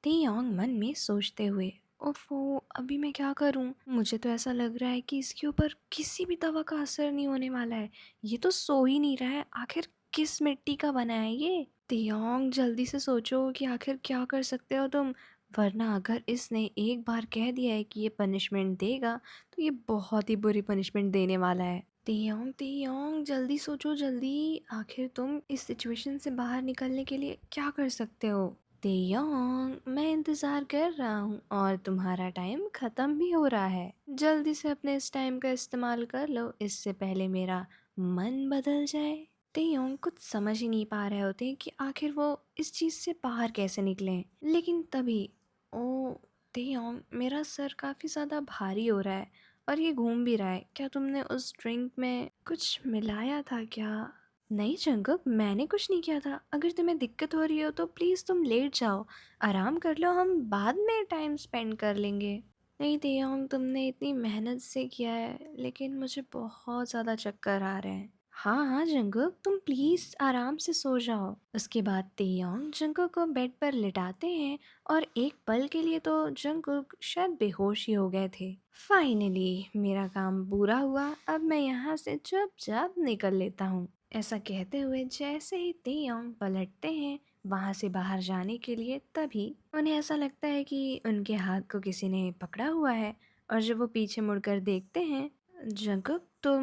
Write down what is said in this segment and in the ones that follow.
तेयांग मन में सोचते हुए। ओफो, अभी मैं क्या करूं? मुझे तो ऐसा लग रहा है कि इसके ऊपर किसी भी दवा का असर नहीं होने वाला है। ये तो सो ही नहीं रहा है। आखिर किस मिट्टी का बना है ये? तेयांग, जल्दी से सोचो कि आखिर क्या कर सकते हो तुम, वरना अगर इसने एक बार कह दिया है कि ये पनिशमेंट देगा तो ये बहुत ही बुरी पनिशमेंट देने वाला है। तेयांग तेयांग, जल्दी सोचो जल्दी, आखिर तुम इस सिचुएशन से बाहर निकलने के लिए क्या कर सकते हो? तेयांग, मैं इंतजार कर रहा हूँ और तुम्हारा टाइम खत्म भी हो रहा है। जल्दी से अपने इस टाइम का इस्तेमाल कर लो, इससे पहले मेरा मन बदल जाए। तेयोंग कुछ समझ ही नहीं पा रहे होते कि आखिर वो इस चीज से बाहर कैसे निकलें। लेकिन तभी, ओ तेयोंग, मेरा सर काफी ज्यादा भारी हो रहा है और ये घूम भी रहा है। क्या तुमने उस ड्रिंक में कुछ मिलाया था क्या? नहीं जंगक, मैंने कुछ नहीं किया था। अगर तुम्हें दिक्कत हो रही हो तो प्लीज तुम लेट जाओ, आराम कर लो, हम बाद में टाइम स्पेंड कर लेंगे। नहीं तेयोंग, तुमने इतनी मेहनत से किया है लेकिन मुझे बहुत ज़्यादा चक्कर आ रहे हैं। हाँ हाँ जंगक, तुम प्लीज़ आराम से सो जाओ। उसके बाद तेयोंग जंगक को बेड पर लिटाते हैं और एक पल के लिए तो जंगक शायद बेहोश ही हो गए थे। फाइनली मेरा काम पूरा हुआ, अब मैं यहाँ से चुपचाप निकल लेता हूँ। ऐसा कहते हुए जैसे ही तेयोंग पलटते हैं वहां से बाहर जाने के लिए, तभी उन्हें ऐसा लगता है कि उनके हाथ को किसी ने पकड़ा हुआ है। और जब वो पीछे मुड़कर देखते हैं, जंगक, तुम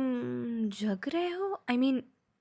जग रहे हो?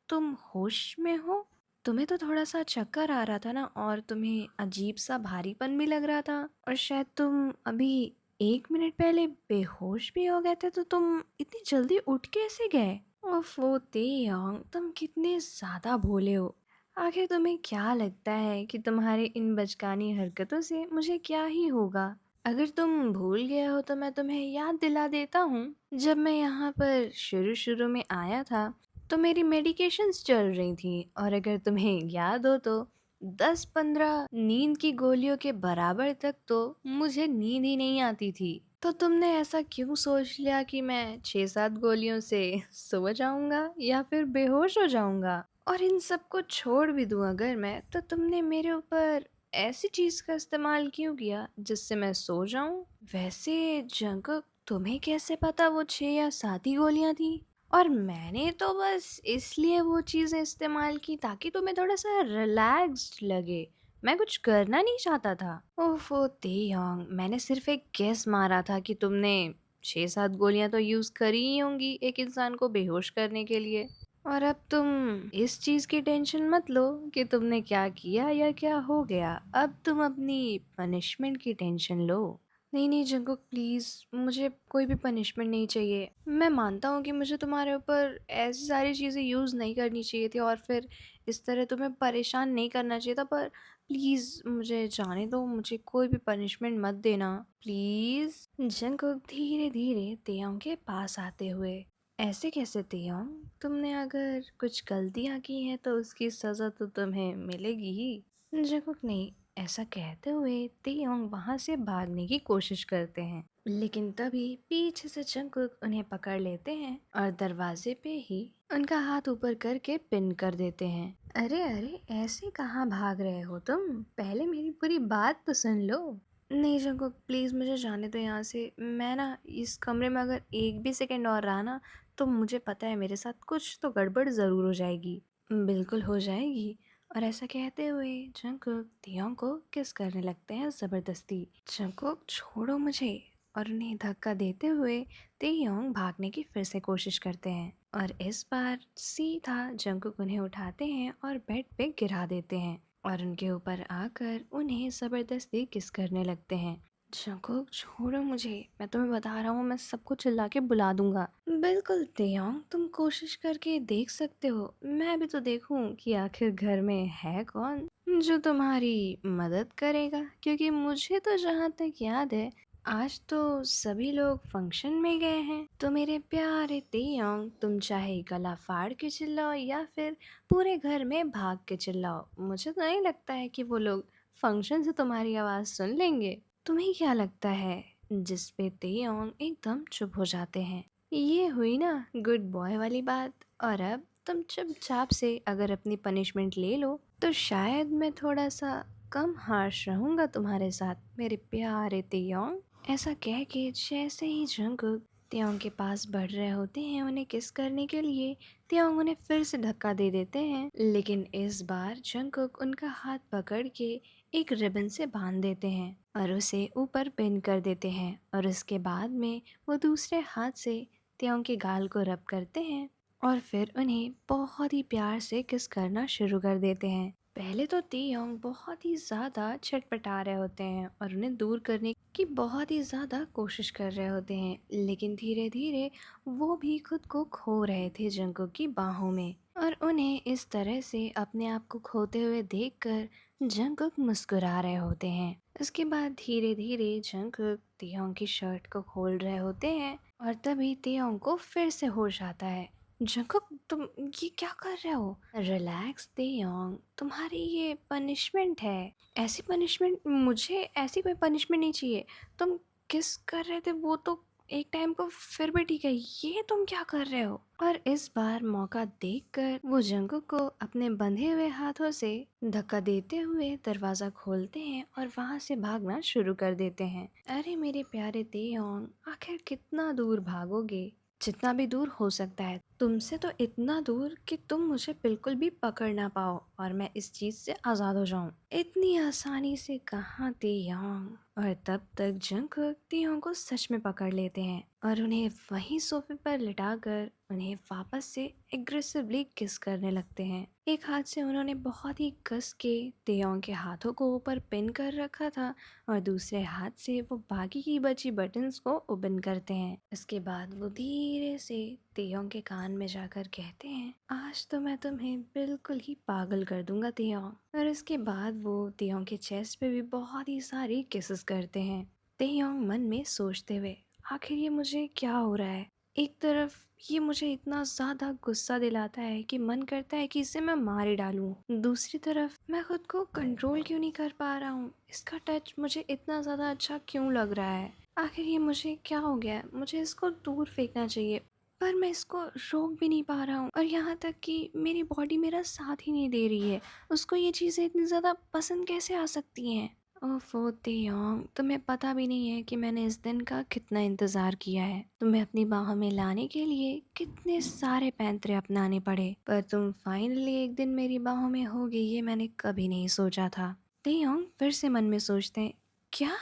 तुम होश में हो? तुम्हें तो थोड़ा सा चक्कर आ रहा था ना, और तुम्हें अजीब सा भारीपन भी लग रहा था, और शायद तुम अभी 1 मिनट पहले बेहोश भी हो गए थे, तो तुम इतनी जल्दी उठ कैसे गए? ओफो तेयांग, तुम कितने ज्यादा भोले हो। आखिर तुम्हें क्या लगता है कि तुम्हारे इन बचकानी हरकतों से मुझे क्या ही होगा? अगर तुम भूल गए हो तो मैं तुम्हें याद दिला देता हूँ। जब मैं यहाँ पर शुरू शुरू में आया था तो मेरी मेडिकेशंस चल रही थी, और अगर तुम्हें याद हो तो 10-15 नींद की गोलियों के बराबर तक तो मुझे नींद ही नहीं आती थी। तो तुमने ऐसा क्यों सोच लिया कि मैं 6-7 गोलियों से सो जाऊंगा या फिर बेहोश हो जाऊंगा? और इन सब को छोड़ भी दूं अगर मैं, तो तुमने मेरे ऊपर ऐसी चीज का इस्तेमाल क्यों किया जिससे मैं सो जाऊं? वैसे जंगक, तुम्हें कैसे पता वो 6 या 7 ही गोलियां थी? और मैंने तो बस इसलिए वो चीजें इस्तेमाल की ताकि तुम्हें थोड़ा सा रिलैक्स्ड लगे। मैं कुछ करना नहीं चाहता था। ओफो तेयोंग, मैंने सिर्फ एक गेस मारा था कि तुमने 6-7 गोलियां तो यूज करी ही होंगी एक इंसान को बेहोश करने के लिए। और अब तुम इस चीज की टेंशन मत लो कि तुमने क्या किया या क्या हो गया। अब तुम अपनी पनिशमेंट की टेंशन लो। नहीं नहीं जंगुक, प्लीज मुझे कोई भी पनिशमेंट नहीं चाहिए। मैं मानता हूँ कि मुझे तुम्हारे ऊपर ऐसी सारी चीजें यूज नहीं करनी चाहिए थी और फिर इस तरह तुम्हें परेशान नहीं करना चाहिए था, पर प्लीज मुझे जाने दो, मुझे कोई भी पनिशमेंट मत देना प्लीज। जंगुक धीरे धीरे तेयोंग के पास आते हुए, ऐसे कैसे तेयोंग, तुमने अगर कुछ गलतियां की हैं तो उसकी सजा तो तुम्हें मिलेगी ही। जंगुक नहीं, ऐसा कहते हुए तेयोंग वहां से भागने की कोशिश करते हैं, लेकिन तभी पीछे से जंगकुक उन्हें पकड़ लेते हैं और दरवाजे पे ही उनका हाथ ऊपर करके पिन कर देते हैं। अरे अरे, ऐसे कहाँ भाग रहे हो तुम? पहले मेरी पूरी बात तो सुन लो। नहीं जंगकुक, प्लीज मुझे जाने दो यहाँ से। मैं ना इस कमरे में अगर एक भी सेकंड और रहा ना, तो मुझे पता है मेरे साथ कुछ तो गड़बड़ जरूर हो जाएगी। बिल्कुल हो जाएगी। और ऐसा कहते हुए जंगकुक तियोंग को किस करने लगते हैं जबरदस्ती। जंगकुक, छोड़ो मुझे। और उन्हें धक्का देते हुए तियोंग भागने की फिर से कोशिश करते हैं, और इस बार सीधा जंगकुक उन्हें उठाते हैं और बेड पे गिरा देते हैं और उनके ऊपर आकर उन्हें जबरदस्ती किस करने लगते हैं। जंगकुक, छोड़ो मुझे, मैं तुम्हें बता रहा हूँ, मैं सबको चिल्ला के बुला दूंगा। बिल्कुल तेयोंग, तुम कोशिश करके देख सकते हो। मैं भी तो देखूं कि आखिर घर में है कौन जो तुम्हारी मदद करेगा, क्योंकि मुझे तो जहाँ तक याद है आज तो सभी लोग फंक्शन में गए हैं। तो मेरे प्यारे तेयोंग, तुम चाहे गला फाड़ के चिल्लाओ या फिर पूरे घर में भाग के चिल्लाओ, मुझे तो नहीं लगता है कि वो लोग फंक्शन से तुम्हारी आवाज़ सुन लेंगे। तुम्हें क्या लगता है? जिस पे तेयोंग एकदम चुप हो जाते हैं। ये हुई ना गुड बॉय वाली बात, और अब तुम चुपचाप से अगर अपनी पनिशमेंट ले लो तो शायद मैं थोड़ा सा कम हार्श रहूंगा तुम्हारे साथ मेरे प्यारे तियोंग। ऐसा कह के जैसे ही जंगकुक तियोंग के पास बढ़ रहे होते हैं उन्हें किस करने के लिए, तियोंग उन्हें फिर से धक्का दे देते हैं। लेकिन इस बार जंगकुक उनका हाथ पकड़ के एक रिबन से बांध देते हैं और उसे ऊपर पिन कर देते हैं, और उसके बाद में वो दूसरे हाथ से तियोंग के गाल को रब करते हैं और फिर उन्हें बहुत ही प्यार से किस करना शुरू कर देते हैं। पहले तो तियोंग बहुत ही ज़्यादा छटपटा रहे होते हैं और उन्हें दूर करने की बहुत ही ज़्यादा कोशिश कर रहे होते हैं, लेकिन धीरे धीरे वो भी खुद को खो रहे थे जंगकुक की बाहों में। और उन्हें इस तरह से अपने आप को खोते हुए देखकर जंगकुक मुस्कुरा रहे होते हैं। उसके बाद धीरे धीरे जंगकुक तियोंग की शर्ट को खोल रहे होते हैं और तभी तियोंग को फिर से होश आता है। जंगकुक, तुम ये क्या कर रहे हो? रिलैक्स तियोंग, तुम्हारी ये पनिशमेंट है। ऐसी पनिशमेंट मुझे, ऐसी कोई पनिशमेंट नहीं चाहिए। तुम किस कर रहे थे वो तो एक टाइम को फिर भी ठीक है, ये तुम क्या कर रहे हो? और इस बार मौका देखकर वो जंगकुक को अपने बंधे हुए हाथों से धक्का देते हुए दरवाजा खोलते हैं और वहां से भागना शुरू कर देते हैं। अरे मेरे प्यारे तियोंग, आखिर कितना दूर भागोगे? जितना भी दूर हो सकता है, तुमसे तो इतना दूर कि तुम मुझे बिल्कुल भी पकड़ ना पाओ और मैं इस चीज से आजाद हो जाऊं। इतनी आसानी से कहाँ तियोंग? और तब तक जंगकुक तियोंग को सच में पकड़ लेते हैं और उन्हें वहीं सोफे पर लिटाकर उन्हें वापस से एग्रेसिवली किस करने लगते हैं। एक हाथ से उन्होंने बहुत ही कस के तियोंग के हाथों को ऊपर पिन कर रखा था और दूसरे हाथ से वो बाकी की बची बटन्स को ओपन करते हैं। इसके बाद वो धीरे से तियोंग के कान में जाकर कहते हैं, आज तो मैं तुम्हें बिल्कुल ही पागल कर दूंगा तियोंग। और इसके बाद वो तियोंग के चेस्ट पे भी बहुत ही सारी किसेस करते हैं। तियोंग मन में सोचते हुए, आखिर ये मुझे क्या हो रहा है? एक तरफ ये मुझे इतना ज्यादा गुस्सा दिलाता है कि मन करता है कि इसे मैं मार ही डालूं। दूसरी तरफ मैं खुद को कंट्रोल क्यों नहीं कर पा रहा हूँ? इसका टच मुझे इतना ज्यादा अच्छा क्यों लग रहा है? आखिर ये मुझे क्या हो गया है? मुझे इसको दूर फेंकना चाहिए, पर मैं इसको रोक भी नहीं पा रहा हूँ। और यहाँ तक कि मेरी बॉडी मेरा साथ ही नहीं दे रही है। उसको ये चीज़ें इतनी ज़्यादा पसंद कैसे आ सकती हैं? ओफो तियोंग, तुम्हें पता भी नहीं है कि मैंने इस दिन का कितना इंतजार किया है। तुम्हें अपनी बाहों में लाने के लिए कितने सारे पैंतरे अपनाने पड़े, पर तुम फाइनली एक दिन मेरी बाहों में होगी ये मैंने कभी नहीं सोचा था। तियोंग फिर से मन में सोचते हैं, क्या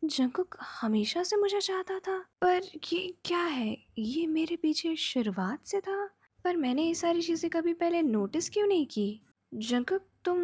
जंगकुक हमेशा से मुझे चाहता था? पर ये क्या है? ये मेरे पीछे शुरुआत से था, पर मैंने ये सारी चीजें कभी पहले नोटिस क्यों नहीं की? जंगकुक, तुम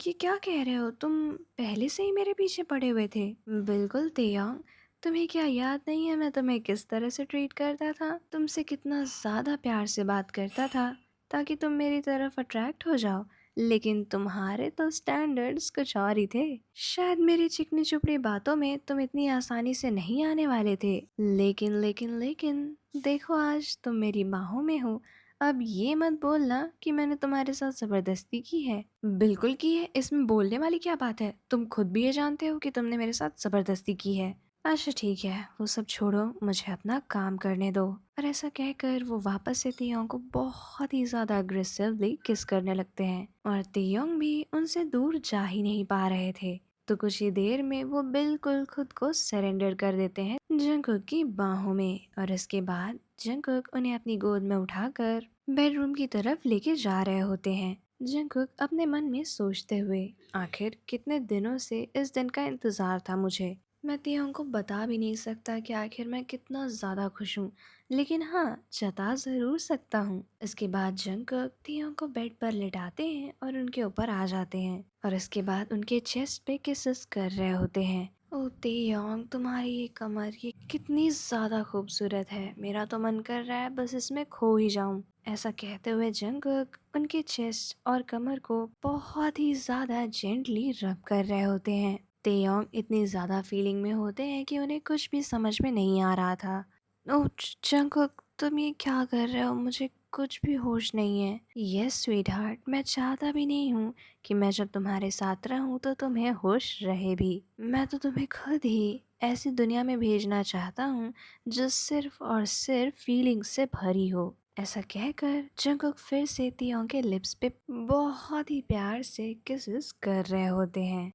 ये क्या कह रहे हो? तुम पहले से ही मेरे पीछे पड़े हुए थे? बिल्कुल तियोंग, तुम्हें क्या याद नहीं है मैं तुम्हें किस तरह से ट्रीट करता था? तुमसे कितना ज्यादा प्यार से बात करता था ताकि तुम मेरी तरफ अट्रैक्ट हो जाओ। लेकिन तुम्हारे तो स्टैंडर्ड्स कुछ और ही थे। शायद मेरी चिकनी चुपड़ी बातों में तुम इतनी आसानी से नहीं आने वाले थे। लेकिन देखो, आज तुम मेरी बाहों में हो। अब ये मत बोलना कि मैंने तुम्हारे साथ जबरदस्ती की है। बिल्कुल की है, इसमें बोलने वाली क्या बात है? तुम खुद भी ये जानते हो कि तुमने मेरे साथ जबरदस्ती की है। अच्छा ठीक है, वो सब छोड़ो, मुझे अपना काम करने दो। और ऐसा कहकर वो वापस से तियोंग को बहुत ही ज्यादा अग्रेसिवली किस करने लगते हैं और तियोंग भी उनसे दूर जा ही नहीं पा रहे थे। तो कुछ ही देर में वो बिल्कुल खुद को सरेंडर कर देते हैं जंगकुक की बाहों में। और इसके बाद जंगकुक उन्हें अपनी गोद में उठाकर बेडरूम की तरफ लेके जा रहे होते हैं। जंगकुक अपने मन में सोचते हुए, आखिर कितने दिनों से इस दिन का इंतजार था मुझे। मैं तियोंग को बता भी नहीं सकता कि आखिर मैं कितना ज़्यादा खुश हूँ, लेकिन हाँ, जता ज़रूर सकता हूँ। इसके बाद जंगकुक तियोंग को बेड पर लिटाते हैं और उनके ऊपर आ जाते हैं और इसके बाद उनके चेस्ट पे किसेस कर रहे होते हैं। ओ तियोंग, तुम्हारी ये कमर ये कितनी ज़्यादा खूबसूरत है। मेरा तो मन कर रहा है बस इसमें खो ही जाऊं। ऐसा कहते हुए जंगकुक उनके चेस्ट और कमर को बहुत ही ज़्यादा जेंटली रब कर रहे होते हैं। तेयोंग इतनी ज़्यादा फीलिंग में होते हैं कि उन्हें कुछ भी समझ में नहीं आ रहा था। ओह जंगकुक, तुम ये क्या कर रहे हो? मुझे कुछ भी होश नहीं है। यस स्वीट हार्ट, मैं चाहता भी नहीं हूँ कि मैं जब तुम्हारे साथ रहूँ तो तुम्हें होश रहे भी। मैं तो तुम्हें खुद ही ऐसी दुनिया में भेजना चाहता हूँ जो सिर्फ और सिर्फ फीलिंग से भरी हो। ऐसा कहकर जंगकुक फिर से तियोंग के लिप्स पे बहुत ही प्यार से किसेस कर रहे होते हैं।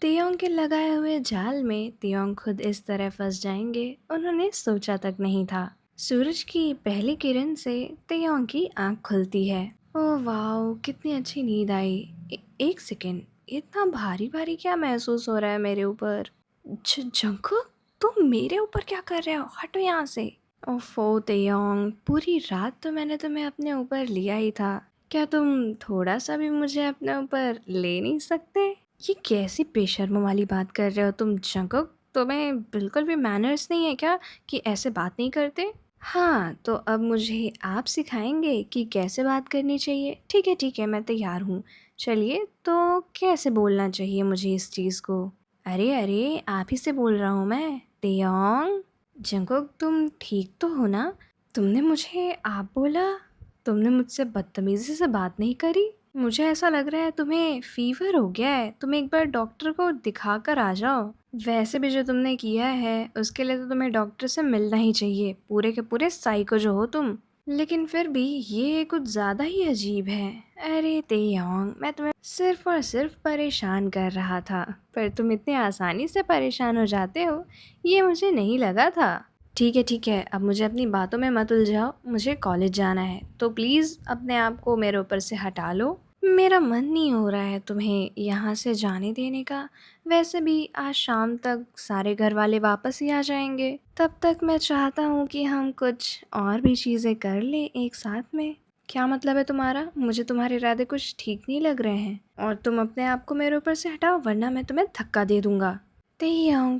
तियोंग के लगाए हुए जाल में तियोंग खुद इस तरह फंस जाएंगे उन्होंने सोचा तक नहीं था। सूरज की पहली किरण से तियोंग की आंख खुलती है। ओह वाओ, कितनी अच्छी नींद आई। एक सेकेंड, इतना भारी भारी क्या महसूस हो रहा है मेरे ऊपर। जंकुक, तुम मेरे ऊपर क्या कर रहे हो, हटो यहाँ से। ओफो तेयोंग, पूरी रात तो मैंने तुम्हें अपने ऊपर लिया ही था, क्या तुम थोड़ा सा भी मुझे अपने ऊपर ले नहीं सकते। ये कैसी बेशर्मों वाली बात कर रहे हो तुम जंकुक, तुम्हें बिल्कुल भी मैनर्स नहीं है क्या कि ऐसे बात नहीं करते। हाँ, तो अब मुझे आप सिखाएंगे कि कैसे बात करनी चाहिए। ठीक है, मैं तैयार हूँ। चलिए, तो कैसे बोलना चाहिए मुझे इस चीज़ को। अरे अरे, आप ही से बोल रहा हूँ मैं, तेयोंग। जंकुक, तुम ठीक तो हो ना। तुमने मुझे आप बोला, तुमने मुझसे बदतमीजी से बात नहीं करी। मुझे ऐसा लग रहा है तुम्हें फीवर हो गया है, तुम एक बार डॉक्टर को दिखा कर आ जाओ। वैसे भी जो तुमने किया है उसके लिए तो तुम्हें डॉक्टर से मिलना ही चाहिए, पूरे के पूरे साइको जो हो तुम। लेकिन फिर भी ये कुछ ज़्यादा ही अजीब है। अरे तेयोंग, मैं तुम्हें सिर्फ और सिर्फ परेशान कर रहा था, पर तुम इतने आसानी से परेशान हो जाते हो ये मुझे नहीं लगा था। ठीक है, अब मुझे अपनी बातों में मत उलझाओ, मुझे कॉलेज जाना है, तो प्लीज़ अपने आप को मेरे ऊपर से हटा लो। मेरा मन नहीं हो रहा है तुम्हें यहाँ से जाने देने का। वैसे भी आज शाम तक सारे घर वाले वापस ही आ जाएंगे, तब तक मैं चाहता हूँ कि हम कुछ और भी चीज़ें कर लें एक साथ में। क्या मतलब है तुम्हारा, मुझे तुम्हारे इरादे कुछ ठीक नहीं लग रहे हैं और तुम अपने आप को मेरे ऊपर से हटाओ वरना मैं तुम्हें धक्का दे दूंगा। तेयोंग,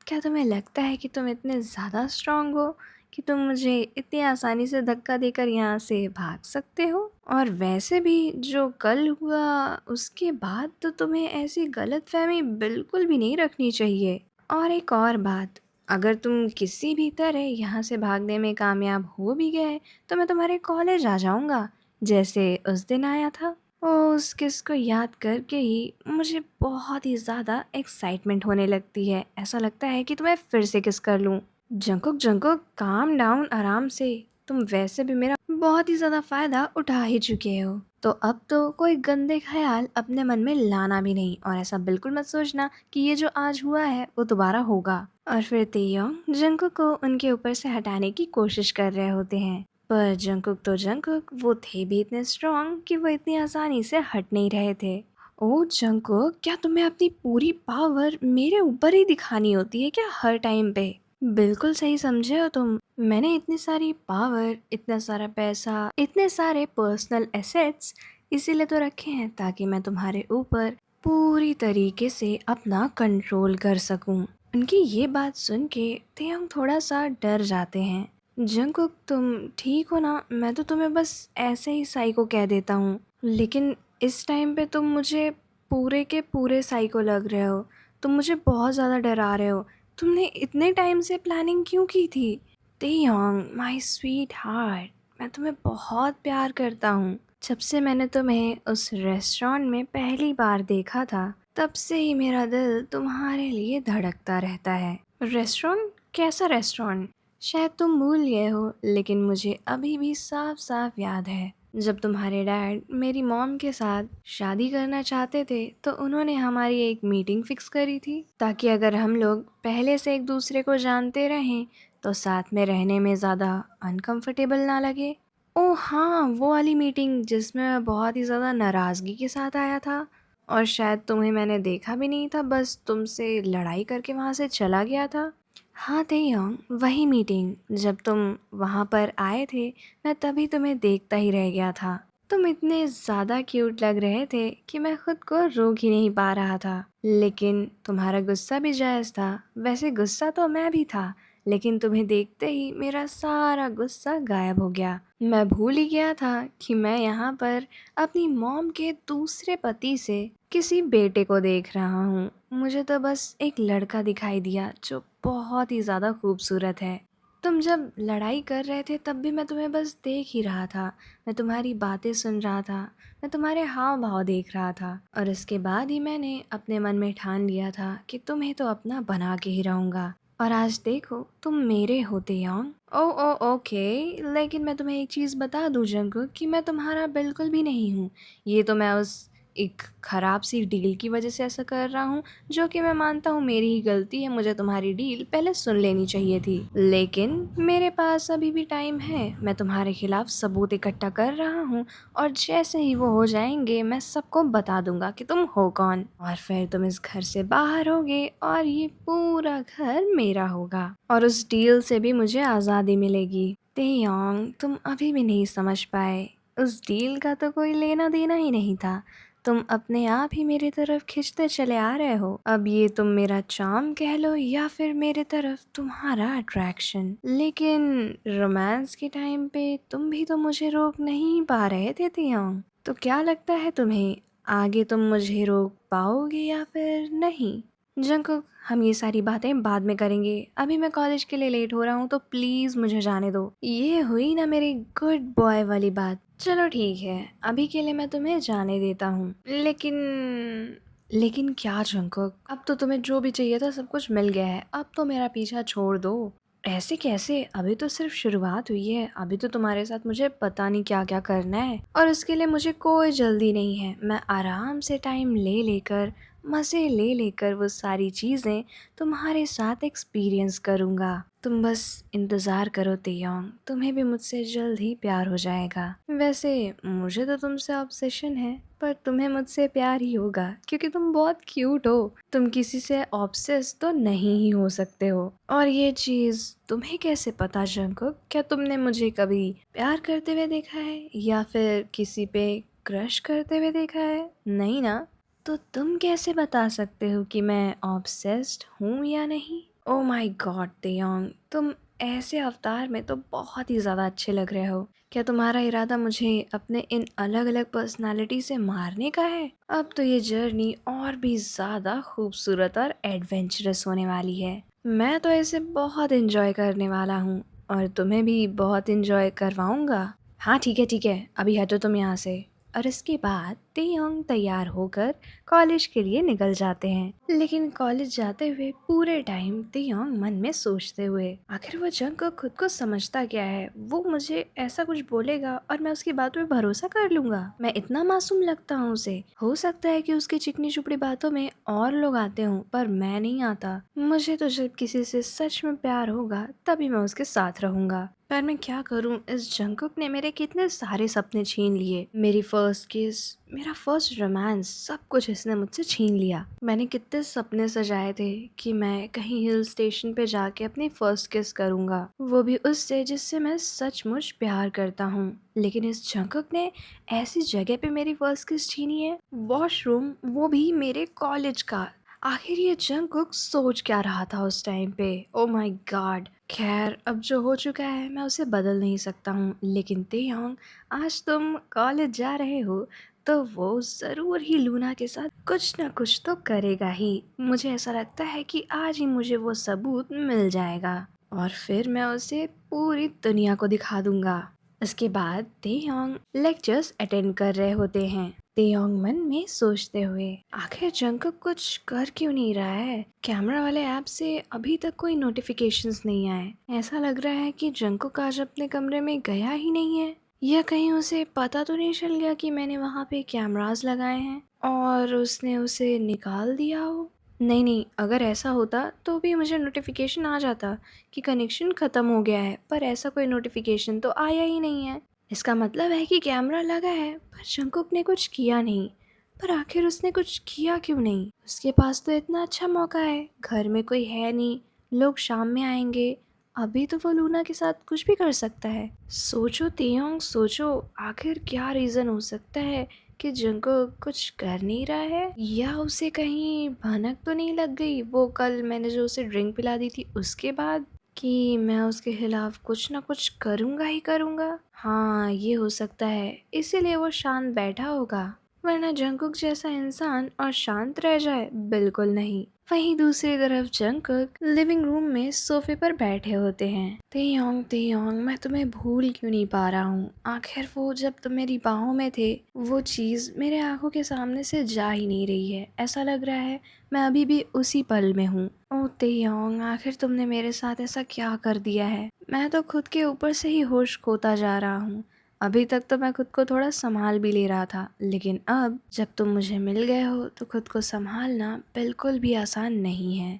क्या तुम्हें लगता है कि तुम इतने ज़्यादा स्ट्रांग हो कि तुम मुझे इतनी आसानी से धक्का देकर यहाँ से भाग सकते हो। और वैसे भी जो कल हुआ उसके बाद तो तुम्हें ऐसी गलतफहमी बिल्कुल भी नहीं रखनी चाहिए। और एक और बात, अगर तुम किसी भी तरह यहाँ से भागने में कामयाब हो भी गए तो मैं तुम्हारे कॉलेज आ जाऊँगा, जैसे उस दिन आया था। उस किस को याद करके ही मुझे बहुत ही ज़्यादा एक्साइटमेंट होने लगती है, ऐसा लगता है कि तुम्हें फिर से किस कर लूँ। जंकुक, काम डाउन, आराम से। तुम वैसे भी मेरा बहुत ही ज़्यादा फ़ायदा उठा ही चुके हो, तो अब तो कोई गंदे ख्याल अपने मन में लाना भी नहीं, और ऐसा बिल्कुल मत सोचना कि ये जो आज हुआ है वो दोबारा होगा। और फिर तेयोंग जंकुक को उनके ऊपर से हटाने की कोशिश कर रहे होते हैं, पर जंकुक वो थे भी इतने स्ट्रॉन्ग कि वो इतनी आसानी से हट नहीं रहे थे। ओह जंकुक, क्या तुम्हें अपनी पूरी पावर मेरे ऊपर ही दिखानी होती है क्या हर टाइम पे। बिल्कुल सही समझे हो तुम। मैंने इतनी सारी पावर, इतना सारा पैसा, इतने सारे पर्सनल एसेट्स इसीलिए तो रखे हैं ताकि मैं तुम्हारे ऊपर पूरी तरीके से अपना कंट्रोल कर सकूं। उनकी ये बात सुन के तेयंग थोड़ा सा डर जाते हैं। जंकुक, तुम ठीक हो ना, मैं तो तुम्हें बस ऐसे ही साइको कह देता हूँ, लेकिन इस टाइम पे तुम मुझे पूरे के पूरे साइको लग रहे हो। तुम मुझे बहुत ज़्यादा डरा रहे हो। तुमने इतने टाइम से प्लानिंग क्यों की थी। तेयोंग, माय स्वीट हार्ट, मैं तुम्हें बहुत प्यार करता हूँ। जब से मैंने तुम्हें उस रेस्टोरेंट में पहली बार देखा था तब से ही मेरा दिल तुम्हारे लिए धड़कता रहता है। रेस्टोरेंट? कैसा रेस्टोरेंट? शायद तुम भूल गए हो, लेकिन मुझे अभी भी साफ साफ याद है जब तुम्हारे डैड मेरी मॉम के साथ शादी करना चाहते थे तो उन्होंने हमारी एक मीटिंग फिक्स करी थी ताकि अगर हम लोग पहले से एक दूसरे को जानते रहें तो साथ में रहने में ज़्यादा अनकंफर्टेबल ना लगे। ओह हाँ, वो वाली मीटिंग जिसमें मैं बहुत ही ज़्यादा नाराज़गी के साथ आया था और शायद तुम्हें मैंने देखा भी नहीं था, बस तुमसे लड़ाई करके वहाँ से चला गया था। हाँ तेयोंग, वही मीटिंग, जब तुम वहाँ पर आए थे मैं तभी तुम्हें देखता ही रह गया था। तुम इतने ज़्यादा क्यूट लग रहे थे कि मैं खुद को रोक ही नहीं पा रहा था, लेकिन तुम्हारा गुस्सा भी जायज़ था। वैसे गुस्सा तो मैं भी था, लेकिन तुम्हें देखते ही मेरा सारा गुस्सा गायब हो गया। मैं भूल ही गया था कि मैं यहाँ पर अपनी मॉम के दूसरे पति से किसी बेटे को देख रहा हूँ। मुझे तो बस एक लड़का दिखाई दिया जो बहुत ही ज़्यादा खूबसूरत है। तुम जब लड़ाई कर रहे थे तब भी मैं तुम्हें बस देख ही रहा था, मैं तुम्हारी बातें सुन रहा था, मैं तुम्हारे हाव भाव देख रहा था, और इसके बाद ही मैंने अपने मन में ठान लिया था कि तुम्हें तो अपना बना के ही रहूँगा। और आज देखो तुम मेरे होते योंग। ओ ओके, लेकिन मैं तुम्हें एक चीज़ बता दूँ जंकुक कि मैं तुम्हारा बिल्कुल भी नहीं हूँ। ये तो मैं उस एक ख़राब सी डील की वजह से ऐसा कर रहा हूँ, जो कि मैं मानता हूँ मेरी ही गलती है, मुझे तुम्हारी डील पहले सुन लेनी चाहिए थी। लेकिन मेरे पास अभी भी टाइम है, मैं तुम्हारे खिलाफ सबूत इकट्ठा कर रहा हूँ और जैसे ही वो हो जाएंगे मैं सबको बता दूंगा कि तुम हो कौन, और फिर तुम इस घर से बाहर होगे और ये पूरा घर मेरा होगा और उस डील से भी मुझे आज़ादी मिलेगी। तेयोंग, तुम अभी भी नहीं समझ पाए, उस डील का तो कोई लेना देना ही नहीं था। तुम अपने आप ही मेरी तरफ खिंचते चले आ रहे हो। अब ये तुम मेरा चार्म कह लो या फिर मेरे तरफ तुम्हारा अट्रैक्शन, लेकिन रोमांस के टाइम पे तुम भी तो मुझे रोक नहीं पा रहे थे तियोंग। तो क्या लगता है तुम्हें, आगे तुम मुझे रोक पाओगे या फिर नहीं? जंकुक, हम ये सारी बातें बाद में करेंगे, अभी मैं कॉलेज के लिए लेट हो रहा हूँ, तो प्लीज मुझे जाने दो। ये हुई ना मेरी गुड बॉय वाली बात। चलो ठीक है, अभी के लिए मैं तुम्हें जाने देता हूँ, लेकिन क्या जंकुक, अब तो तुम्हें जो भी चाहिए था सब कुछ मिल गया है, अब तो मेरा पीछा छोड़ दो। ऐसे कैसे, अभी तो सिर्फ शुरुआत हुई है, अभी तो तुम्हारे साथ मुझे पता नहीं क्या क्या करना है और इसके लिए मुझे कोई जल्दी नहीं है। मैं आराम से टाइम ले लेकर, मज़े ले लेकर वो सारी चीज़ें तुम्हारे साथ एक्सपीरियंस करूँगा। तुम बस इंतज़ार करो तेयोंग, तुम्हें भी मुझसे जल्द ही प्यार हो जाएगा। वैसे मुझे तो तुमसे ऑब्सेशन है, पर तुम्हें मुझसे प्यार ही होगा क्योंकि तुम बहुत क्यूट हो। तुम किसी से ऑब्सेस तो नहीं ही हो सकते हो। और ये चीज़ तुम्हें कैसे पता जंकुक? क्या तुमने मुझे कभी प्यार करते हुए देखा है या फिर किसी पे क्रश करते हुए देखा है? नहीं ना? तो तुम कैसे बता सकते हो कि मैं ऑब्सेस्ड हूँ या नहीं? ओ माय गॉड तेयोंग, तुम ऐसे अवतार में तो बहुत ही ज़्यादा अच्छे लग रहे हो। क्या तुम्हारा इरादा मुझे अपने इन अलग अलग पर्सनालिटी से मारने का है? अब तो ये जर्नी और भी ज़्यादा खूबसूरत और एडवेंचरस होने वाली है। मैं तो इसे बहुत इंजॉय करने वाला हूँ और तुम्हें भी बहुत इंजॉय करवाऊंगा। हाँ ठीक है, अभी हटो तुम यहाँ से। और इसके बाद तेयोंग तैयार होकर कॉलेज के लिए निकल जाते हैं। लेकिन कॉलेज जाते हुए पूरे टाइम तेयोंग मन में सोचते हुए, आखिर वो जंकुक खुद को समझता क्या है? वो मुझे ऐसा कुछ बोलेगा और मैं उसकी बात पे भरोसा कर लूंगा? मैं इतना मासूम लगता हूँ उसे? हो सकता है कि उसकी चिकनी चुपड़ी बातों में और लोग आते हों, पर मैं नहीं आता। मुझे तो जब किसी से सच में प्यार होगा तभी मैं उसके साथ रहूंगा। पर मैं क्या करूं, इस जंकुक ने मेरे कितने सारे सपने छीन लिए। मेरी फर्स्ट किस, मेरा फर्स्ट रोमांस, सब कुछ इसने मुझसे छीन लिया। मैंने कितने सपने सजाए थे कि मैं कहीं हिल स्टेशन पे जाके अपनी फर्स्ट किस करूंगा, वो भी उससे जिससे मैं सचमुच प्यार करता हूँ। लेकिन इस जंकुक ने ऐसी जगह पे मेरी फर्स्ट किस छीनी है, वॉशरूम, वो भी मेरे कॉलेज का। आखिर ये जंकुक सोच क्या रहा था उस टाइम पे? Oh my God. खैर, अब जो हो चुका है मैं उसे बदल नहीं सकता हूँ, लेकिन तेयोंग, आज तुम कॉलेज जा रहे हो तो वो ज़रूर ही लूना के साथ कुछ ना कुछ तो करेगा ही। मुझे ऐसा लगता है कि आज ही मुझे वो सबूत मिल जाएगा और फिर मैं उसे पूरी दुनिया को दिखा दूंगा। इसके बाद तेयोंग लेक्चर्स अटेंड कर रहे होते हैं। तेयोंग मन में सोचते हुए, आखिर जंकुक कुछ कर क्यों नहीं रहा है? कैमरा वाले ऐप से अभी तक कोई नोटिफिकेशंस नहीं आए। ऐसा लग रहा है कि जंकुक आज अपने कमरे में गया ही नहीं है, या कहीं उसे पता तो नहीं चल गया कि मैंने वहाँ पे कैमरास लगाए हैं और उसने उसे निकाल दिया हो। नहीं, अगर ऐसा होता तो भी मुझे नोटिफिकेशन आ जाता कि कनेक्शन ख़त्म हो गया है, पर ऐसा कोई नोटिफिकेशन तो आया ही नहीं है। इसका मतलब है कि कैमरा लगा है पर जंकुक ने कुछ किया नहीं। पर आखिर उसने कुछ किया क्यों नहीं? उसके पास तो इतना अच्छा मौका है, घर में कोई है नहीं, लोग शाम में आएंगे, अभी तो वो लूना के साथ कुछ भी कर सकता है। सोचो तेयोंग, सोचो, आखिर क्या रीज़न हो सकता है कि जंकुक कुछ कर नहीं रहा है? या उसे कहीं भनक तो नहीं लग गई वो कल मैंने जो उसे ड्रिंक पिला दी थी उसके बाद, कि मैं उसके खिलाफ कुछ ना कुछ करूँगा ही करूँगा? हाँ, ये हो सकता है, इसीलिए वो शांत बैठा होगा। वरना जंकुक जैसा इंसान और शांत रह जाए? बिल्कुल नहीं। वहीं दूसरी तरफ जंकुक लिविंग रूम में सोफे पर बैठे होते हैं। तेयोंग, मैं तुम्हें भूल क्यों नहीं पा रहा हूँ? आखिर वो जब तुम मेरी बाहों में थे, वो चीज़ मेरे आंखों के सामने से जा ही नहीं रही है। ऐसा लग रहा है मैं अभी भी उसी पल में हूँ। ओ तेयोंग, आखिर तुमने मेरे साथ ऐसा क्या कर दिया है? मैं तो खुद के ऊपर से ही होश खोता जा रहा हूँ। अभी तक तो मैं खुद को थोड़ा संभाल भी ले रहा था, लेकिन अब जब तुम मुझे मिल गए हो तो खुद को संभालना बिल्कुल भी आसान नहीं है।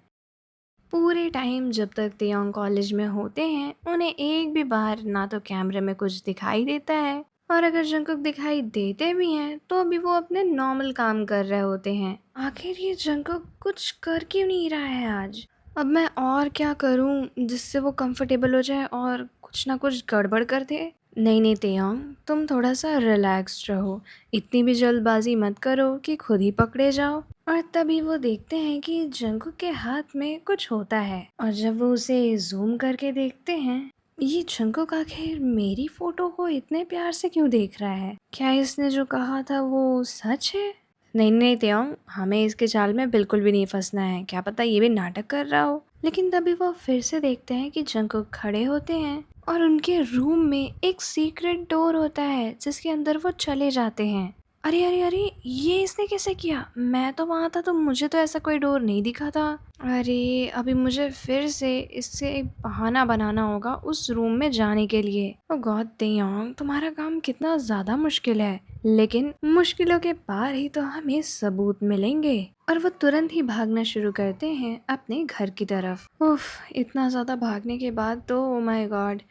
पूरे टाइम जब तक तियोंग कॉलेज में होते हैं, उन्हें एक भी बार ना तो कैमरे में कुछ दिखाई देता है, और अगर जंकुक दिखाई देते भी हैं तो अभी वो अपने नॉर्मल काम कर रहे होते हैं। आखिर ये जंकुक कुछ कर क्यों नहीं रहा है आज? अब मैं और क्या करूं जिससे वो कंफर्टेबल हो जाए और कुछ ना कुछ गड़बड़ कर दे? नहीं नहीं तियोंग, तुम थोड़ा सा रिलैक्स्ड रहो। इतनी भी जल्दबाजी मत करो कि खुद ही पकड़े जाओ। और तभी वो देखते हैं कि जंकुक के हाथ में कुछ होता है, और जब वो उसे जूम करके देखते हैं, ये जंकुक आखिर मेरी फोटो को इतने प्यार से क्यों देख रहा है? क्या इसने जो कहा था वो सच है? नहीं नहीं त्योंग, हमें इसके जाल में बिल्कुल भी नहीं फंसना है। क्या पता ये भी नाटक कर रहा हो। लेकिन तभी वो फिर से देखते हैं कि जंकुक खड़े होते हैं, और उनके रूम में एक सीक्रेट डोर होता है जिसके अंदर वो चले जाते हैं। अरे अरे अरे, ये इसने कैसे किया? मैं तो वहाँ था तो मुझे तो ऐसा कोई डोर नहीं दिखा था। अरे अभी मुझे फिर से इससे एक बहाना बनाना होगा उस रूम में जाने के लिए। ओ गॉड तेयोंग, तुम्हारा काम कितना ज्यादा मुश्किल है, लेकिन मुश्किलों के पार ही तो हमें सबूत मिलेंगे। और वो तुरंत ही भागना शुरू करते हैं अपने घर की तरफ। उफ, इतना ज्यादा भागने के बाद तो ओ माय गॉड,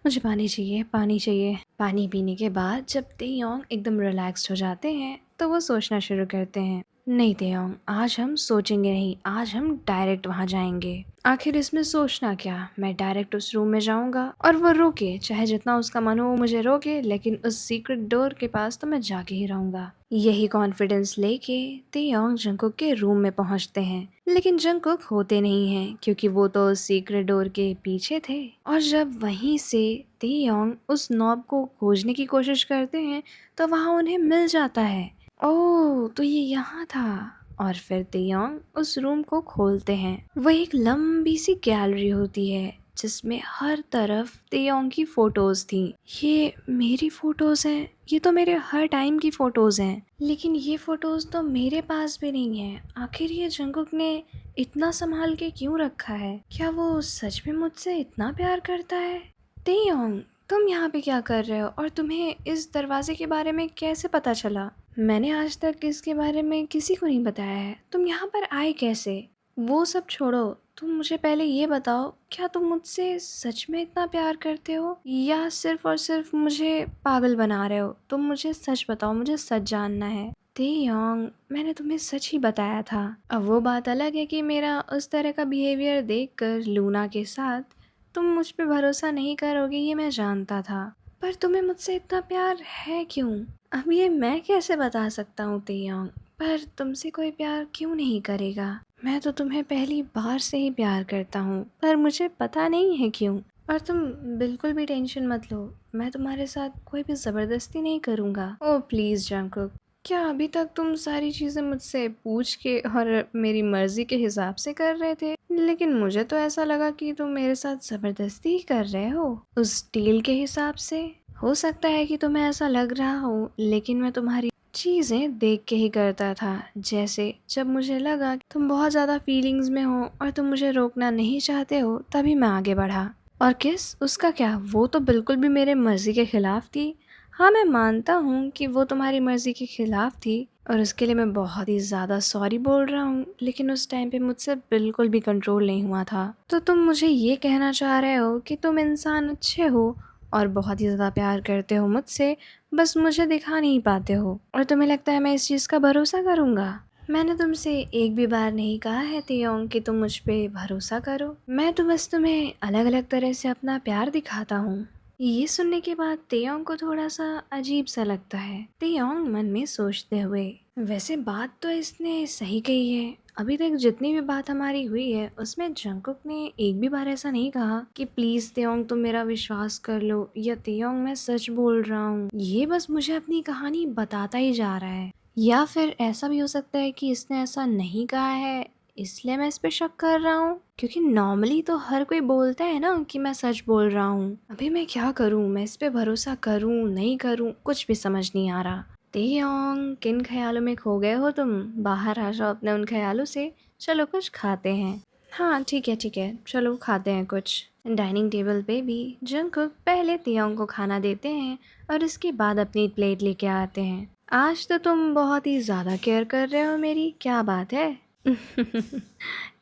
मुझे पानी चाहिए, पानी चाहिए। पानी पीने के बाद जब तेयोंग एकदम रिलैक्स्ड हो जाते हैं तो वो सोचना शुरू करते हैं, नहीं तेयोंग, आज हम सोचेंगे नहीं, आज हम डायरेक्ट वहाँ जाएंगे। आखिर इसमें सोचना क्या, मैं डायरेक्ट उस रूम में जाऊंगा और वो रोके, चाहे जितना उसका मन हो वो मुझे रोके, लेकिन उस सीक्रेट डोर के पास तो मैं जाके ही रहूंगा। यही कॉन्फिडेंस लेके तेयोंग जंकुक के रूम में पहुंचते हैं, लेकिन जंकुक होते नहीं हैं क्योंकि वो तो उस सीक्रेट डोर के पीछे थे। और जब वहीं से तेयोंग उस नॉब को खोजने की कोशिश करते हैं तो वहाँ उन्हें मिल जाता है। ओह, तो ये यहाँ था। और फिर तेयोंग उस रूम को खोलते हैं। वो एक लंबी सी गैलरी होती है जिसमें हर तरफ तेयोंग की फोटोज थी। ये मेरी फोटोज हैं, ये तो मेरे हर टाइम की फोटोज हैं, लेकिन ये फोटोज तो मेरे पास भी नहीं है। आखिर ये जंकुक ने इतना संभाल के क्यों रखा है? क्या वो सच में मुझसे इतना प्यार करता है? तेयोंग, तुम यहाँ पे क्या कर रहे हो, और तुम्हें इस दरवाजे के बारे में कैसे पता चला? मैंने आज तक इसके बारे में किसी को नहीं बताया है। तुम यहाँ पर आए कैसे? वो सब छोड़ो, तुम मुझे पहले ये बताओ, क्या तुम मुझसे सच में इतना प्यार करते हो या सिर्फ और सिर्फ मुझे पागल बना रहे हो? तुम मुझे सच बताओ, मुझे सच जानना है। तेयोंग, मैंने तुम्हें सच ही बताया था। अब वो बात अलग है कि मेरा उस तरह का बिहेवियर देखकर लूना के साथ तुम मुझ पे भरोसा नहीं करोगे, ये मैं जानता था। पर तुम्हें मुझसे इतना प्यार है क्यों? अब ये मैं कैसे बता सकता हूँ तेयोंग, पर तुमसे कोई प्यार क्यों नहीं करेगा? मैं तो तुम्हें पहली बार से ही प्यार करता हूँ, पर मुझे पता नहीं है क्यों। और तुम बिल्कुल भी टेंशन मत लो, मैं तुम्हारे साथ कोई भी ज़बरदस्ती नहीं करूँगा। ओ प्लीज़ जंकुक, क्या अभी तक तुम सारी चीज़ें मुझसे पूछ के और मेरी मर्जी के हिसाब से कर रहे थे? लेकिन मुझे तो ऐसा लगा कि तुम मेरे साथ ज़बरदस्ती ही कर रहे हो उस डील के हिसाब से। हो सकता है कि तुम्हें ऐसा लग रहा हो, लेकिन मैं तुम्हारी चीज़ें देख के ही करता था। जैसे जब मुझे लगा कि तुम बहुत ज़्यादा फीलिंग्स में हो और तुम मुझे रोकना नहीं चाहते हो, तभी मैं आगे बढ़ा। और किस उसका क्या, वो तो बिल्कुल भी मेरे मर्जी के खिलाफ थी। हाँ, मैं मानता हूँ कि वो तुम्हारी मर्जी के खिलाफ थी और उसके लिए मैं बहुत ही ज़्यादा सॉरी बोल रहा हूँ, लेकिन उस टाइम पे मुझसे बिल्कुल भी कंट्रोल नहीं हुआ था। तो तुम मुझे ये कहना चाह रहे हो कि तुम इंसान अच्छे हो और बहुत ही ज़्यादा प्यार करते हो मुझसे, बस मुझे दिखा नहीं पाते हो, और तुम्हें लगता है मैं इस चीज़ का भरोसा करूँगा? मैंने तुमसे एक भी बार नहीं कहा है तेयोंग कि तुम मुझ पे भरोसा करो। मैं तो बस तुम्हें अलग अलग तरह से अपना प्यार दिखाता हूँ। ये सुनने के बाद तेयोंग को थोड़ा सा अजीब सा लगता है। तेयोंग मन में सोचते हुए, वैसे बात तो इसने सही कही है। अभी तक जितनी भी बात हमारी हुई है उसमें जंकुक ने एक भी बार ऐसा नहीं कहा कि प्लीज तेयोंग तुम मेरा विश्वास कर लो, या तेयोंग मैं सच बोल रहा हूँ। ये बस मुझे अपनी कहानी बताता ही जा रहा है। या फिर ऐसा भी हो सकता है कि इसने ऐसा नहीं कहा है, इसलिए मैं इस पे शक कर रहा हूँ, क्योंकि नॉर्मली तो हर कोई बोलता है ना कि मैं सच बोल रहा हूँ। अभी मैं क्या करूँ, मैं इस पे भरोसा करूँ नहीं करूँ, कुछ भी समझ नहीं आ रहा। तेयोंग, किन ख्यालों में खो गए हो तुम? बाहर आ जाओ अपने उन ख्यालों से, चलो कुछ खाते हैं। हाँ ठीक है, चलो खाते हैं कुछ। डाइनिंग टेबल पे भी जंगकुक पहले तियोंग को खाना देते हैं और उसके बाद अपनी प्लेट लेके आते हैं। आज तो तुम बहुत ही ज़्यादा केयर कर रहे हो मेरी, क्या बात है?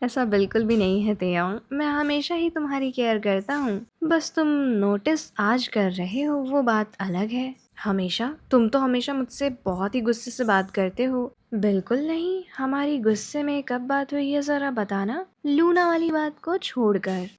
ऐसा बिल्कुल भी नहीं है तियोंग, मैं हमेशा ही तुम्हारी केयर करता हूँ। बस तुम नोटिस आज कर रहे हो वो बात अलग है। हमेशा? तुम तो हमेशा मुझसे बहुत ही गुस्से से बात करते हो। बिल्कुल नहीं, हमारी गुस्से में कब बात हुई है ज़रा बताना, लूना वाली बात को छोड़कर।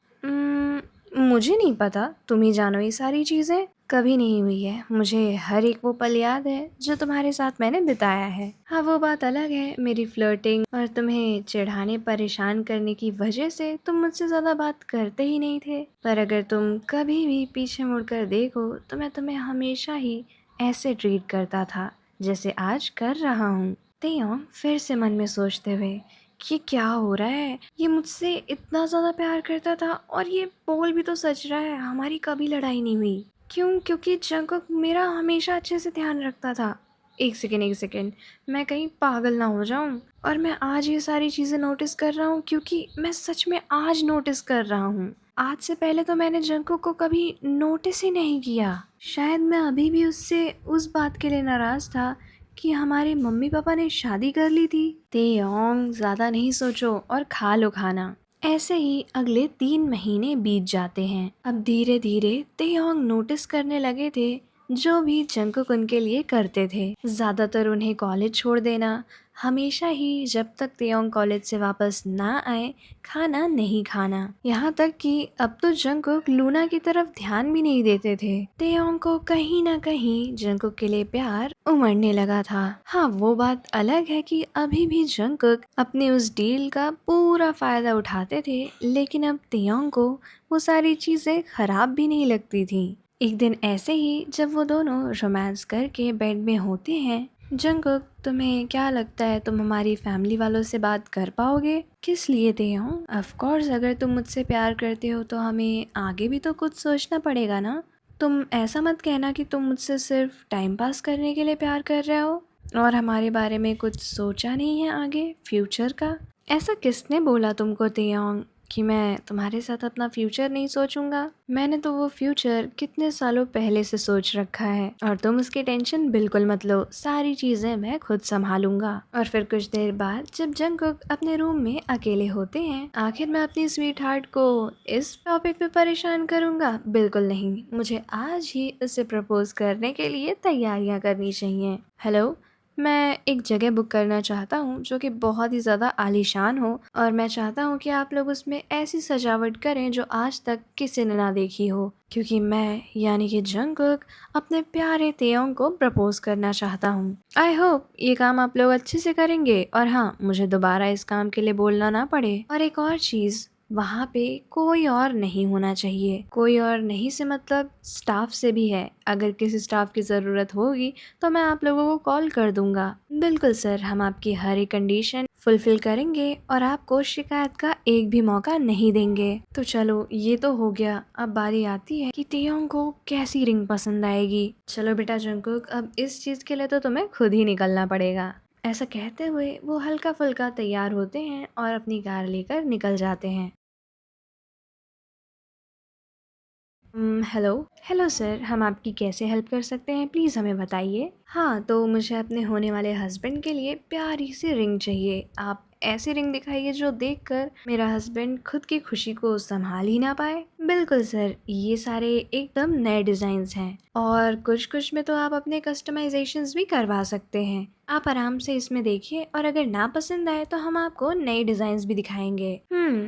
मुझे नहीं पता, तुम ही जानो ये सारी चीज़ें। कभी नहीं हुई है, मुझे हर एक वो पल याद है जो तुम्हारे साथ मैंने बिताया है। हाँ वो बात अलग है, मेरी फ्लर्टिंग और तुम्हें चिढ़ाने परेशान करने की वजह से तुम मुझसे ज़्यादा बात करते ही नहीं थे। पर अगर तुम कभी भी पीछे मुड़कर देखो तो मैं तुम्हें हमेशा ही ऐसे ट्रीट करता था जैसे आज कर रहा हूँ। तेयोंग फिर से मन में सोचते हुए, ये क्या हो रहा है? ये मुझसे इतना ज़्यादा प्यार करता था और ये बोल भी तो सच रहा है, हमारी कभी लड़ाई नहीं हुई। क्यों? क्योंकि जंगकुक मेरा हमेशा अच्छे से ध्यान रखता था। एक सेकेंड, मैं कहीं पागल ना हो जाऊं। और मैं आज ये सारी चीज़ें नोटिस कर रहा हूँ क्योंकि मैं सच में आज नोटिस कर रहा हूँ। आज से पहले तो मैंने जंगकुक को कभी नोटिस ही नहीं किया। शायद मैं अभी भी उससे उस बात के लिए नाराज़ था कि हमारे मम्मी पापा ने शादी कर ली थी। तेयोंग ज़्यादा नहीं सोचो और खा लो खाना। ऐसे ही अगले 3 महीने बीत जाते हैं। अब धीरे धीरे तेयोंग नोटिस करने लगे थे जो भी जंकुक उनके लिए करते थे। ज़्यादातर उन्हें कॉलेज छोड़ देना, हमेशा ही जब तक तेयोंग कॉलेज से वापस ना आए खाना नहीं खाना। यहाँ तक कि अब तो जंकुक लूना की तरफ ध्यान भी नहीं देते थे। तेयोंग को कहीं ना कहीं जंकुक के लिए प्यार उमड़ने लगा था। हाँ वो बात अलग है कि अभी भी जंकुक अपने उस डील का पूरा फायदा उठाते थे, लेकिन अब तेयोंग को वो सारी चीजें खराब भी नहीं लगती थी। एक दिन ऐसे ही जब वो दोनों रोमांस करके बेड में होते हैं, जंकुक तुम्हें क्या लगता है तुम हमारी फैमिली वालों से बात कर पाओगे? किस लिए तेयोंग? ऑफ कोर्स अगर तुम मुझसे प्यार करते हो तो हमें आगे भी तो कुछ सोचना पड़ेगा ना। तुम ऐसा मत कहना कि तुम मुझसे सिर्फ टाइम पास करने के लिए प्यार कर रहे हो और हमारे बारे में कुछ सोचा नहीं है आगे फ्यूचर का। ऐसा किसने बोला तुमको तेयोंग कि मैं तुम्हारे साथ अपना फ्यूचर नहीं सोचूंगा? मैंने तो वो फ्यूचर कितने सालों पहले से सोच रखा है और तुम उसकी टेंशन बिल्कुल मत लो, सारी चीजें मैं खुद संभालूंगा। और फिर कुछ देर बाद जब जंकुक अपने रूम में अकेले होते हैं, आखिर मैं अपनी स्वीट हार्ट को इस टॉपिक पे परेशान करूंगा? बिल्कुल नहीं, मुझे आज ही उसे प्रपोज करने के लिए तैयारियां करनी चाहिए। हेलो, मैं एक जगह बुक करना चाहता हूँ जो कि बहुत ही ज़्यादा आलीशान हो और मैं चाहता हूँ कि आप लोग उसमें ऐसी सजावट करें जो आज तक किसी ने ना देखी हो, क्योंकि मैं यानी कि जंकुक अपने प्यारे तेयोंग को प्रपोज करना चाहता हूँ। आई होप ये काम आप लोग अच्छे से करेंगे और हाँ, मुझे दोबारा इस काम के लिए बोलना ना पड़े। और एक और चीज़, वहाँ पे कोई और नहीं होना चाहिए। कोई और नहीं से मतलब स्टाफ से भी है। अगर किसी स्टाफ की ज़रूरत होगी तो मैं आप लोगों को कॉल कर दूंगा। बिल्कुल सर, हम आपकी हर एक कंडीशन फुलफिल करेंगे और आपको शिकायत का एक भी मौका नहीं देंगे। तो चलो ये तो हो गया, अब बारी आती है कि तेयोंग को कैसी रिंग पसंद आएगी। चलो बेटा जंकुक, अब इस चीज़ के लिए तो तुम्हें खुद ही निकलना पड़ेगा। ऐसा कहते हुए वो हल्का फुल्का तैयार होते हैं और अपनी कार लेकर निकल जाते हैं। हेलो। हेलो सर, हम आपकी कैसे हेल्प कर सकते हैं, प्लीज़ हमें बताइए। हाँ तो मुझे अपने होने वाले हस्बैंड के लिए प्यारी सी रिंग चाहिए। आप ऐसी रिंग दिखाइए जो देखकर मेरा हस्बैंड खुद की खुशी को संभाल ही ना पाए। बिल्कुल सर, ये सारे एकदम नए डिज़ाइंस हैं और कुछ कुछ में तो आप अपने कस्टमाइजेशंस भी करवा सकते हैं। आप आराम से इसमें देखिए और अगर ना पसंद आए तो हम आपको नए डिज़ाइंस भी दिखाएंगे।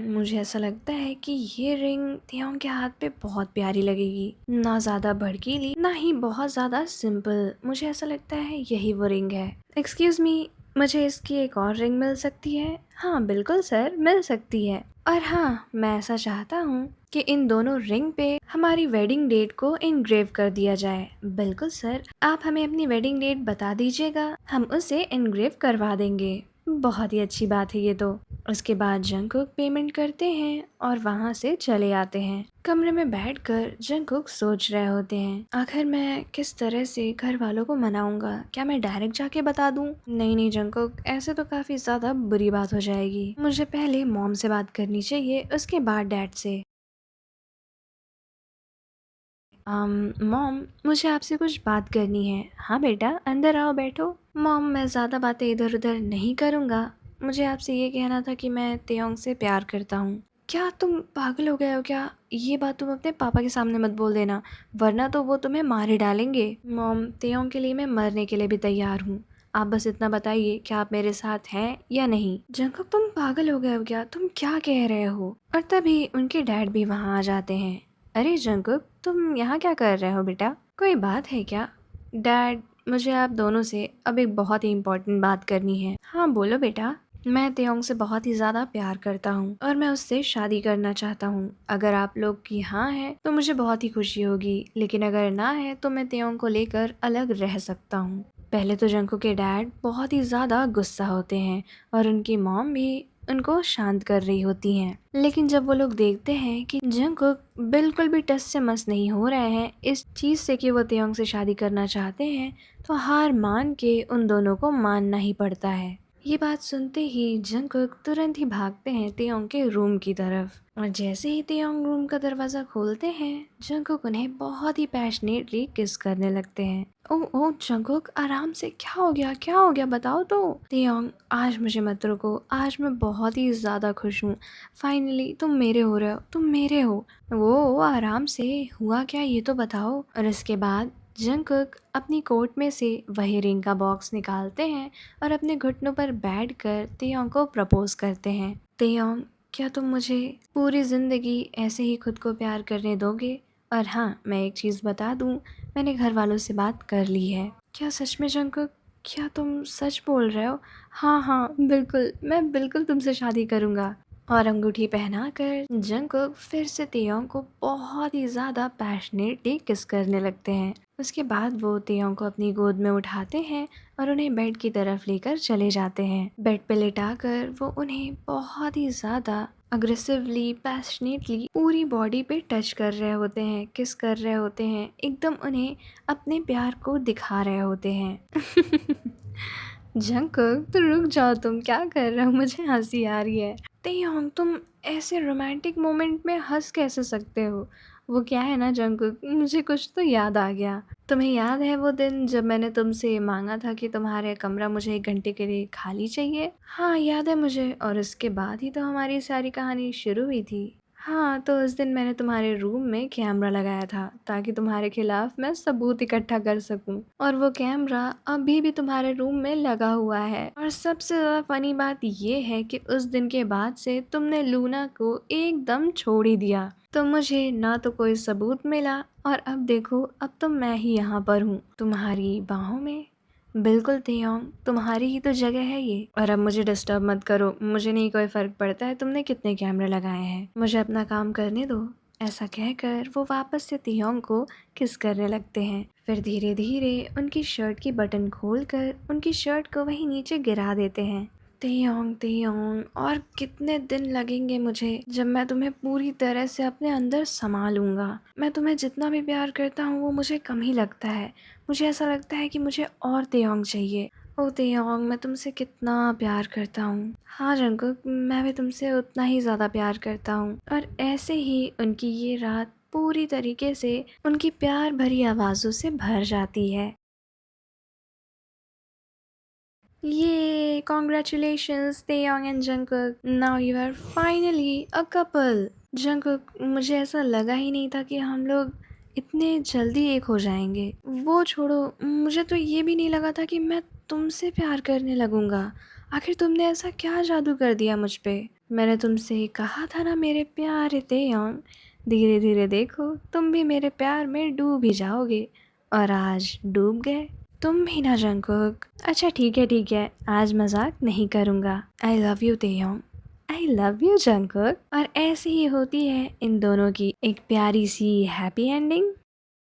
मुझे ऐसा लगता है कि ये रिंग तेयोंग के हाथ पे बहुत प्यारी लगेगी, ना ज़्यादा भड़कीली ना ही बहुत ज़्यादा सिंपल। मुझे ऐसा लगता है यही वो रिंग है। एक्सक्यूज़ मी, मुझे इसकी एक और रिंग मिल सकती है? हाँ बिल्कुल सर, मिल सकती है। और हाँ, मैं ऐसा चाहता हूँ कि इन दोनों रिंग पे हमारी वेडिंग डेट को इनग्रेव कर दिया जाए। बिल्कुल सर, आप हमें अपनी वेडिंग डेट बता दीजिएगा, हम उसे इनग्रेव करवा देंगे। बहुत ही अच्छी बात है ये तो। उसके बाद जंगकुक पेमेंट करते हैं और वहाँ से चले आते हैं। कमरे में बैठकर जंगकुक सोच रहे होते हैं, आखिर मैं किस तरह से घर वालों को मनाऊंगा। क्या मैं डायरेक्ट जाके बता दूं? नहीं नहीं जंगकुक, ऐसे तो काफी ज्यादा बुरी बात हो जाएगी। मुझे पहले मॉम से बात करनी चाहिए, उसके बाद डैड से। मॉम, मुझे आपसे कुछ बात करनी है। हाँ बेटा, अंदर आओ, बैठो। मॉम, मैं ज़्यादा बातें इधर उधर नहीं करूँगा। मुझे आपसे ये कहना था कि मैं तेयोंग से प्यार करता हूँ। क्या तुम पागल हो गए हो क्या? ये बात तुम अपने पापा के सामने मत बोल देना, वरना तो वो तुम्हें मार ही डालेंगे। मॉम, तेयोंग के लिए मैं मरने के लिए भी तैयार हूँ। आप बस इतना बताइए कि आप मेरे साथ हैं या नहीं। जंगकुक, तुम पागल हो गए हो क्या? तुम क्या कह रहे हो? और तभी उनके डैड भी वहाँ आ जाते हैं। अरे जंगकुक, तुम यहाँ क्या कर रहे हो बेटा? कोई बात है क्या? डैड, मुझे आप दोनों से अब एक बहुत ही इम्पोर्टेंट बात करनी है। हाँ बोलो बेटा। मैं तेयोंग से बहुत ही ज़्यादा प्यार करता हूँ और मैं उससे शादी करना चाहता हूँ। अगर आप लोग की हाँ है तो मुझे बहुत ही खुशी होगी, लेकिन अगर ना है तो मैं तेयोंग को लेकर अलग रह सकता हूँ। पहले तो जंगकुक के डैड बहुत ही ज़्यादा गुस्सा होते हैं और उनकी मॉम भी उनको शांत कर रही होती हैं। लेकिन जब वो लोग देखते हैं कि जंगकुक बिल्कुल भी टस से मस नहीं हो रहे हैं इस चीज़ से कि वो तेयोंग से शादी करना चाहते हैं, तो हार मान के उन दोनों को मानना ही पड़ता है। ये बात सुनते ही जंगकुक तुरंत ही भागते हैं तेयोंग के रूम की तरफ, और जैसे ही तेयोंग रूम का दरवाज़ा खोलते हैं जंगकुक उन्हें बहुत ही पैशनेटली किस करने लगते हैं। ओह ओह जंगकुक, आराम से, क्या हो गया बताओ तो। तेयोंग, आज मुझे मत रोको, आज मैं बहुत ही ज़्यादा खुश हूँ। फाइनली तुम मेरे हो रहे हो, तुम मेरे हो। वो आराम से, हुआ क्या ये तो बताओ। और इसके बाद जंगकुक अपनी कोट में से वही रिंग का बॉक्स निकालते हैं और अपने घुटनों पर बैठकर तेयोंग को प्रपोज करते हैं। तेयोंग, क्या तुम मुझे पूरी ज़िंदगी ऐसे ही खुद को प्यार करने दोगे? और हाँ, मैं एक चीज़ बता दूँ, मैंने घर वालों से बात कर ली है। क्या सच में जंगकुक? क्या तुम सच बोल रहे हो? हाँ हाँ बिल्कुल, मैं बिल्कुल तुमसे शादी करूँगा। और अंगूठी पहनाकर जंगकुक फिर से तेयोंग को बहुत ही ज़्यादा पैशनेटली किस करने लगते हैं। उसके बाद वो तेयोंग को अपनी गोद में उठाते हैं और उन्हें बेड की तरफ लेकर चले जाते हैं। बेड पे लेटाकर वो उन्हें बहुत ही ज़्यादा अग्रेसिवली, पैशनेटली पूरी बॉडी पे टच कर रहे होते हैं, किस कर रहे होते हैं, एकदम उन्हें अपने प्यार को दिखा रहे होते हैं। जंगकुक, तो रुक जाओ, तुम क्या कर रहे हो? मुझे हंसी आ रही है। तेयोंग, तुम ऐसे रोमांटिक मोमेंट में हंस कैसे सकते हो? वो क्या है ना जंगकुक, मुझे कुछ तो याद आ गया। तुम्हें याद है वो दिन जब मैंने तुमसे मांगा था कि तुम्हारे कमरा मुझे 1 घंटे के लिए खाली चाहिए? हाँ याद है मुझे, और उसके बाद ही तो हमारी सारी कहानी शुरू हुई थी। हाँ, तो उस दिन मैंने तुम्हारे रूम में कैमरा लगाया था ताकि तुम्हारे खिलाफ मैं सबूत इकट्ठा कर सकूं, और वो कैमरा अभी भी तुम्हारे रूम में लगा हुआ है। और सबसे ज़्यादा फनी बात ये है कि उस दिन के बाद से तुमने लूना को एकदम छोड़ ही दिया। तो मुझे ना तो कोई सबूत मिला, और अब देखो, अब तो मैं ही यहाँ पर हूँ तुम्हारी बाहों में। बिल्कुल तेयोंग, तुम्हारी ही तो जगह है ये। और अब मुझे डिस्टर्ब मत करो, मुझे नहीं कोई फ़र्क पड़ता है तुमने कितने कैमरे लगाए हैं, मुझे अपना काम करने दो। ऐसा कहकर वो वापस से तेयोंग को किस करने लगते हैं। फिर धीरे धीरे उनकी शर्ट की बटन खोलकर उनकी शर्ट को वहीं नीचे गिरा देते हैं। तेयोंग तेयोंग, और कितने दिन लगेंगे मुझे जब मैं तुम्हें पूरी तरह से अपने अंदर समा लूँगा। मैं तुम्हें जितना भी प्यार करता हूँ वो मुझे कम ही लगता है। मुझे ऐसा लगता है कि मुझे और तेयोंग चाहिए। ओ तेयोंग, मैं तुमसे कितना प्यार करता हूँ। हाँ जंगकुक, मैं भी तुमसे उतना ही ज़्यादा प्यार करता हूँ। और ऐसे ही उनकी ये रात पूरी तरीके से उनकी प्यार भरी आवाज़ों से भर जाती है। Yay! Congratulations, Taeyong and Jungkook. Now you are finally a couple. Jungkook, मुझे ऐसा लगा ही नहीं था कि हम लोग इतने जल्दी एक हो जाएंगे। वो छोड़ो, मुझे तो ये भी नहीं लगा था कि मैं तुमसे प्यार करने लगूंगा। आखिर तुमने ऐसा क्या जादू कर दिया मुझ पे? मैंने तुमसे कहा था ना मेरे प्यारे तेयोंग, धीरे धीरे देखो तुम भी मेरे प्यार में डूब ही जाओगे। और आज डूब गए तुम भी ना जंगकुक। अच्छा ठीक है, आज मजाक नहीं करूँगा। I love you Taeyong. I love you Jungkook. और ऐसे ही होती है इन दोनों की एक प्यारी सी हैप्पी एंडिंग।